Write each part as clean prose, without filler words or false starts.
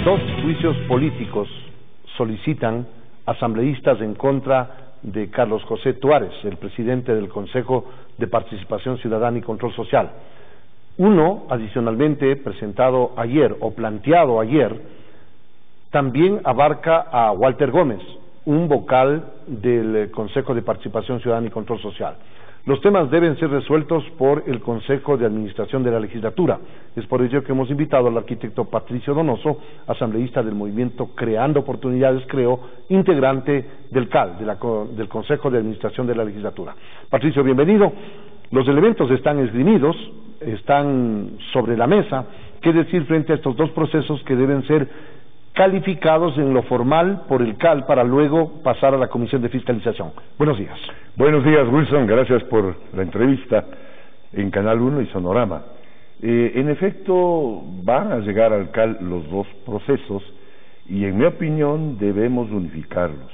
Dos juicios políticos solicitan asambleístas en contra de Carlos José Tuárez, el presidente del Consejo de Participación Ciudadana y Control Social. Uno, adicionalmente, presentado ayer o planteado ayer, también abarca a Walter Gómez, un vocal del Consejo de Participación Ciudadana y Control Social. Los temas deben ser resueltos por el Consejo de Administración de la Legislatura. Es por ello que hemos invitado al arquitecto Patricio Donoso, asambleísta del movimiento Creando Oportunidades, integrante del CAL, del Consejo de Administración de la Legislatura. Patricio, bienvenido. Los elementos están esgrimidos, están sobre la mesa. ¿Qué decir frente a estos dos procesos que deben ser calificados en lo formal por el CAL para luego pasar a la Comisión de Fiscalización? Buenos días. Buenos días, Wilson, gracias por la entrevista en Canal 1 y Sonorama. En efecto, van a llegar al CAL los dos procesos y en mi opinión debemos unificarlos,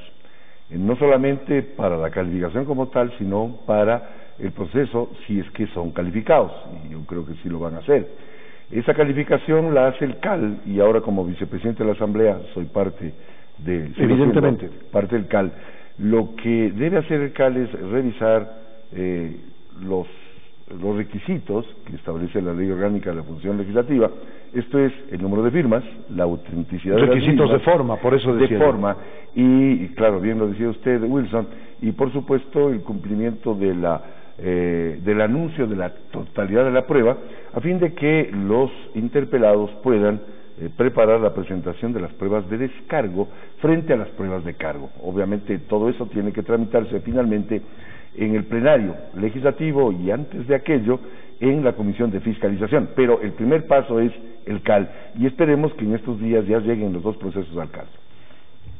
no solamente para la calificación como tal, sino para el proceso si es que son calificados, y yo creo que sí lo van a hacer. Esa calificación la hace el CAL y ahora como vicepresidente de la Asamblea soy parte del... Evidentemente. Parte del CAL. Lo que debe hacer el CAL es revisar los requisitos que establece la Ley Orgánica de la Función Legislativa. Esto es el número de firmas, la autenticidad de las mismas. Requisitos de forma, por eso decía. De forma, y claro, bien lo decía usted, Wilson, y por supuesto el cumplimiento de del anuncio de la totalidad de la prueba, a fin de que los interpelados puedan preparar la presentación de las pruebas de descargo frente a las pruebas de cargo. Obviamente todo eso tiene que tramitarse finalmente en el plenario legislativo y antes de aquello en la Comisión de Fiscalización, pero el primer paso es el CAL y esperemos que en estos días ya lleguen los dos procesos al CAL.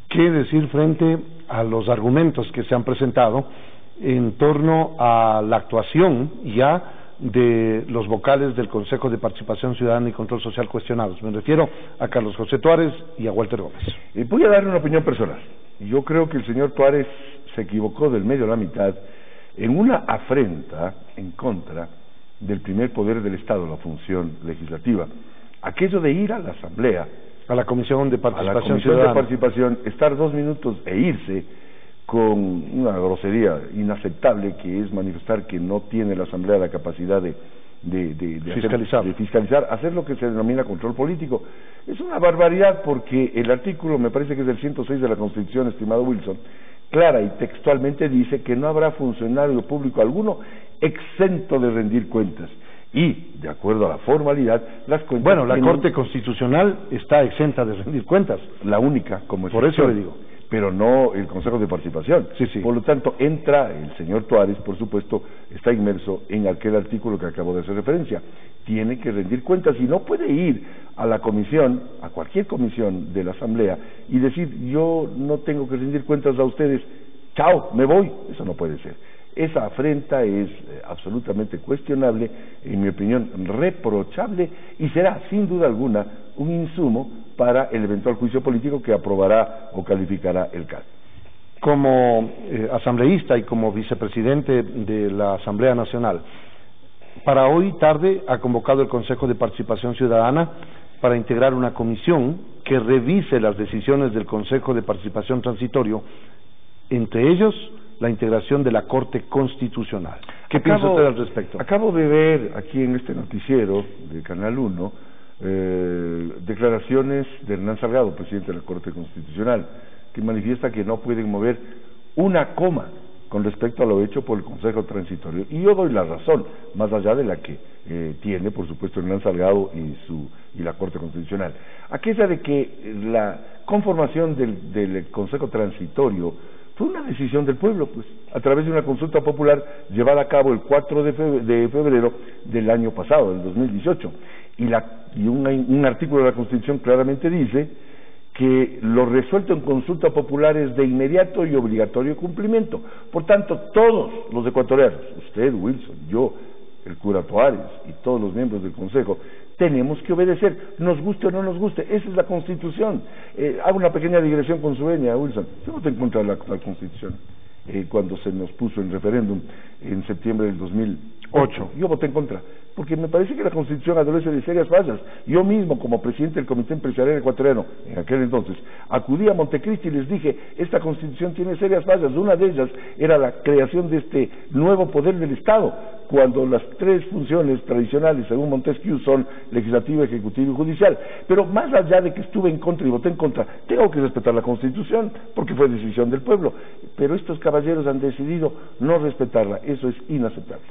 ¿Qué decir frente a los argumentos que se han presentado en torno a la actuación ya de los vocales del Consejo de Participación Ciudadana y Control Social cuestionados? Me refiero a Carlos José Tuárez y a Walter Gómez. Voy a dar una opinión personal. Yo creo que el señor Tuárez se equivocó del medio a la mitad en una afrenta en contra del primer poder del Estado, la función legislativa. Aquello de ir a la Asamblea, a la Comisión de Participación Ciudadana, estar 2 minutos e irse con una grosería inaceptable que es manifestar que no tiene la Asamblea la capacidad de fiscalizar, hacer lo que se denomina control político. Es una barbaridad porque el artículo, me parece que es del 106 de la Constitución, estimado Wilson, clara y textualmente dice que no habrá funcionario público alguno exento de rendir cuentas. Y, de acuerdo a la formalidad, las cuentas... Bueno, la Corte Constitucional está exenta de rendir cuentas. La única, como por eso le digo. Pero no el Consejo de Participación. Sí, sí. Por lo tanto, entra el señor Tuárez, por supuesto, está inmerso en aquel artículo que acabo de hacer referencia. Tiene que rendir cuentas y no puede ir a la comisión, a cualquier comisión de la Asamblea, y decir, yo no tengo que rendir cuentas a ustedes, chao, me voy. Eso no puede ser. Esa afrenta es absolutamente cuestionable, en mi opinión reprochable, y será sin duda alguna un insumo para el eventual juicio político que aprobará o calificará el CAL. Como asambleísta y como vicepresidente de la Asamblea Nacional, para hoy tarde ha convocado el Consejo de Participación Ciudadana para integrar una comisión que revise las decisiones del Consejo de Participación Transitorio, entre ellos la integración de la Corte Constitucional. ¿Qué piensa usted al respecto? Acabo de ver aquí en este noticiero de Canal 1 declaraciones de Hernán Salgado, presidente de la Corte Constitucional, que manifiesta que no pueden mover una coma con respecto a lo hecho por el Consejo Transitorio. Y yo doy la razón, más allá de la que tiene, por supuesto, Hernán Salgado y la Corte Constitucional. Aquella de que la conformación del Consejo Transitorio fue una decisión del pueblo, pues, a través de una consulta popular llevada a cabo el 4 de febrero del año pasado, del 2018. Y un artículo de la Constitución claramente dice que lo resuelto en consulta popular es de inmediato y obligatorio cumplimiento. Por tanto, todos los ecuatorianos, usted, Wilson, yo, el cura Tuárez y todos los miembros del Consejo, tenemos que obedecer, nos guste o no nos guste. Esa es la Constitución. Hago una pequeña digresión con su venia, Wilson. Yo no estoy en contra de la actual Constitución. Cuando se nos puso en referéndum en septiembre del 2000 8. Yo voté en contra, porque me parece que la Constitución adolece de serias fallas. Yo mismo, como presidente del Comité Empresarial Ecuatoriano, en aquel entonces, acudí a Montecristi y les dije, esta Constitución tiene serias fallas. Una de ellas era la creación de este nuevo poder del Estado, cuando las tres funciones tradicionales, según Montesquieu, son legislativo, ejecutivo y judicial. Pero más allá de que estuve en contra y voté en contra, tengo que respetar la Constitución, porque fue decisión del pueblo. Pero estos caballeros han decidido no respetarla. Eso es inaceptable.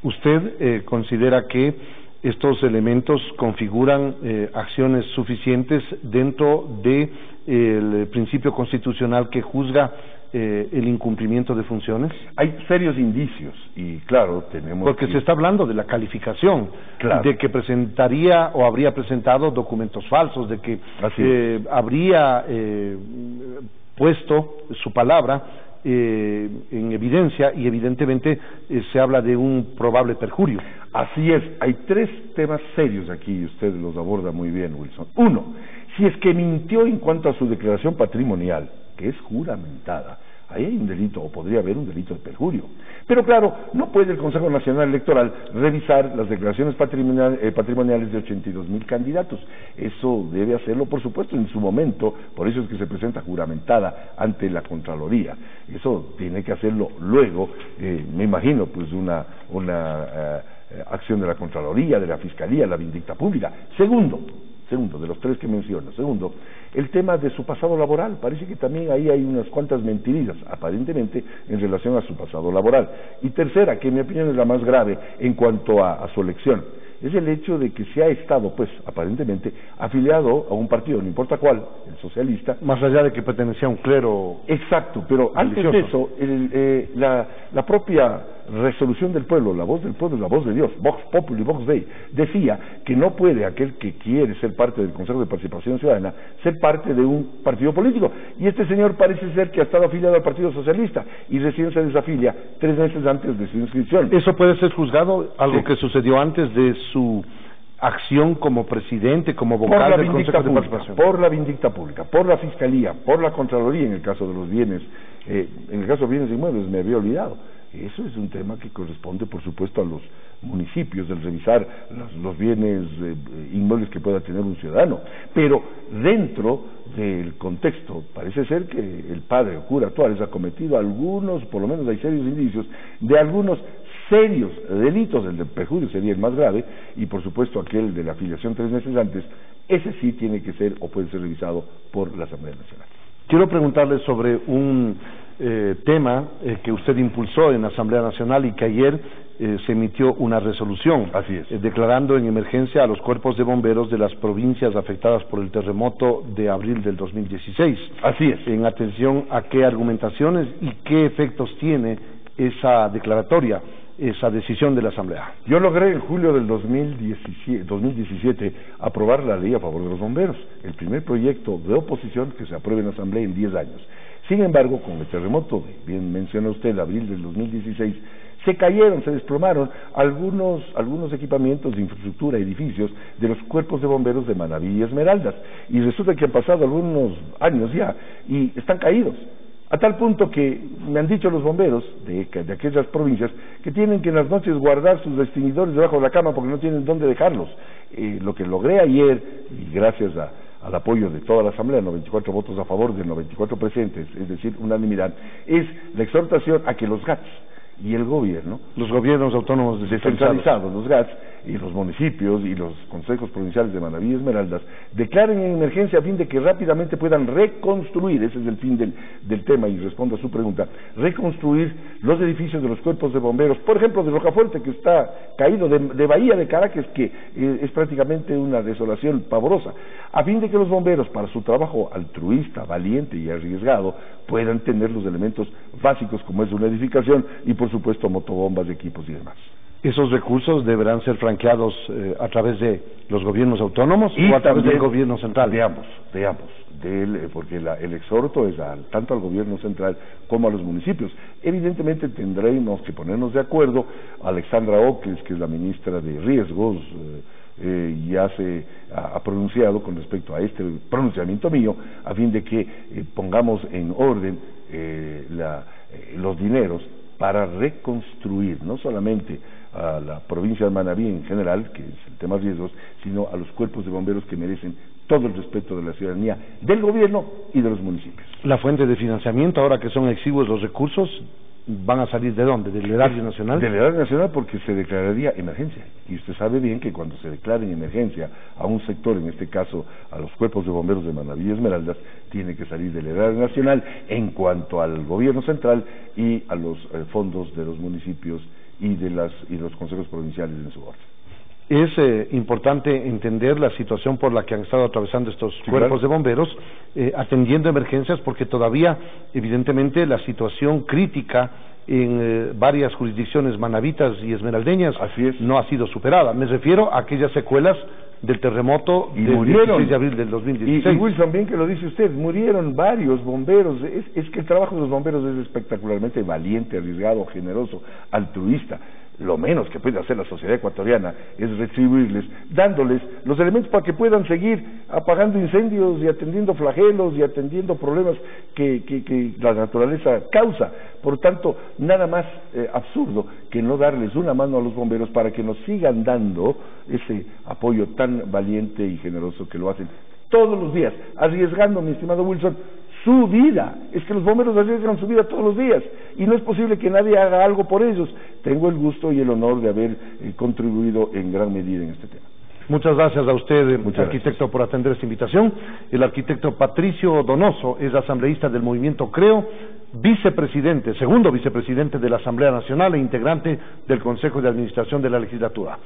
¿Usted considera que estos elementos configuran acciones suficientes dentro del principio constitucional que juzga el incumplimiento de funciones? Hay serios indicios y claro, tenemos porque se está hablando de la calificación, claro, de que presentaría o habría presentado documentos falsos, de que habría puesto su palabra en evidencia y evidentemente se habla de un probable perjurio. Así es, hay tres temas serios aquí y usted los aborda muy bien, Wilson. Uno, si es que mintió en cuanto a su declaración patrimonial, que es juramentada, ahí hay un delito, o podría haber un delito de perjurio. Pero claro, no puede el Consejo Nacional Electoral revisar las declaraciones patrimoniales de 82,000 candidatos. Eso debe hacerlo, por supuesto, en su momento, por eso es que se presenta juramentada ante la Contraloría. Eso tiene que hacerlo luego, me imagino, pues una acción de la Contraloría, de la Fiscalía, la vindicta pública. Segundo, de los tres que menciono. Segundo, el tema de su pasado laboral. Parece que también ahí hay unas cuantas mentiras, aparentemente, en relación a su pasado laboral. Y tercera, que en mi opinión es la más grave en cuanto a su elección, es el hecho de que se ha estado, pues, aparentemente, afiliado a un partido, no importa cuál, el socialista. Más allá de que pertenecía a un clero. Exacto, pero antes de eso, la propia resolución del pueblo, la voz del pueblo es la voz de Dios, Vox Populi, Vox Dei, decía que no puede aquel que quiere ser parte del Consejo de Participación Ciudadana ser parte de un partido político, y este señor parece ser que ha estado afiliado al Partido Socialista y recién se desafilia 3 meses antes de su inscripción. ¿Eso puede ser juzgado, algo que sucedió antes de su acción como presidente, como vocal del Consejo de Participación? Por la vindicta pública, por la Fiscalía, por la Contraloría en el caso de los bienes, en el caso de bienes inmuebles, me había olvidado. Eso es un tema que corresponde, por supuesto, a los municipios, el revisar los bienes inmuebles que pueda tener un ciudadano. Pero dentro del contexto, parece ser que el padre o cura Tuárez ha cometido algunos, por lo menos hay serios indicios, de algunos serios delitos. El de perjurio sería el más grave, y por supuesto aquel de la afiliación 3 meses antes, ese sí tiene que ser o puede ser revisado por la Asamblea Nacional. Quiero preguntarle sobre un tema que usted impulsó en la Asamblea Nacional y que ayer se emitió una resolución. Así es. Declarando en emergencia a los cuerpos de bomberos de las provincias afectadas por el terremoto de abril del 2016. Así es. En atención a qué argumentaciones y qué efectos tiene esa declaratoria, esa decisión de la Asamblea. Yo logré en julio del 2017 aprobar la ley a favor de los bomberos, el primer proyecto de oposición que se apruebe en la Asamblea en 10 años. Sin embargo, con el terremoto, bien menciona usted, abril del 2016, se cayeron, se desplomaron algunos equipamientos de infraestructura, edificios de los cuerpos de bomberos de Manabí y Esmeraldas, y resulta que han pasado algunos años ya y están caídos. A tal punto que me han dicho los bomberos de aquellas provincias que tienen que en las noches guardar sus extinguidores debajo de la cama porque no tienen dónde dejarlos. Lo que logré ayer, y gracias al apoyo de toda la Asamblea, 94 votos a favor de 94 presentes, es decir, unanimidad, es la exhortación a que los GATS y el gobierno, los gobiernos autónomos descentralizados, los GATS y los municipios y los consejos provinciales de Manabí y Esmeraldas, declaren en emergencia a fin de que rápidamente puedan reconstruir, ese es el fin del tema y respondo a su pregunta, reconstruir los edificios de los cuerpos de bomberos, por ejemplo de Rocafuerte, que está caído, de Bahía de Caracas, que es prácticamente una desolación pavorosa, a fin de que los bomberos, para su trabajo altruista, valiente y arriesgado, puedan tener los elementos básicos como es una edificación y por supuesto motobombas, equipos y demás. ¿Esos recursos deberán ser franqueados a través de los gobiernos autónomos o a través del gobierno central? De ambos, porque el exhorto es tanto al gobierno central como a los municipios. Evidentemente tendremos que ponernos de acuerdo. Alexandra Ocles, que es la ministra de Riesgos, ya se ha pronunciado con respecto a este pronunciamiento mío, a fin de que pongamos en orden los dineros para reconstruir no solamente a la provincia de Manabí en general, que es el tema de riesgos, sino a los cuerpos de bomberos que merecen todo el respeto de la ciudadanía, del gobierno y de los municipios. La fuente de financiamiento, ahora que son exiguos los recursos, ¿van a salir de dónde? ¿Del erario nacional? Del erario nacional, porque se declararía emergencia. Y usted sabe bien que cuando se declara en emergencia a un sector, en este caso a los cuerpos de bomberos de Manabí y Esmeraldas, tiene que salir del erario nacional en cuanto al gobierno central y a los fondos de los municipios y de los consejos provinciales en su orden. Es importante entender la situación por la que han estado atravesando estos cuerpos de bomberos, atendiendo emergencias, porque todavía, evidentemente, la situación crítica en varias jurisdicciones manabitas y esmeraldeñas no ha sido superada. Me refiero a aquellas secuelas del terremoto del 16 de abril del 2016. Y Wilson, bien que lo dice usted, murieron varios bomberos. Es que el trabajo de los bomberos es espectacularmente valiente, arriesgado, generoso, altruista. Lo menos que puede hacer la sociedad ecuatoriana es retribuirles, dándoles los elementos para que puedan seguir apagando incendios y atendiendo flagelos y atendiendo problemas que la naturaleza causa. Por tanto, nada más absurdo que no darles una mano a los bomberos para que nos sigan dando ese apoyo tan valiente y generoso que lo hacen todos los días, arriesgando, mi estimado Wilson, su vida. Es que los bomberos arriesgan su vida todos los días y no es posible que nadie haga algo por ellos. Tengo el gusto y el honor de haber contribuido en gran medida en este tema. Muchas gracias a usted, arquitecto, por atender esta invitación. El arquitecto Patricio Donoso es asambleísta del Movimiento Creo, segundo vicepresidente de la Asamblea Nacional e integrante del Consejo de Administración de la Legislatura.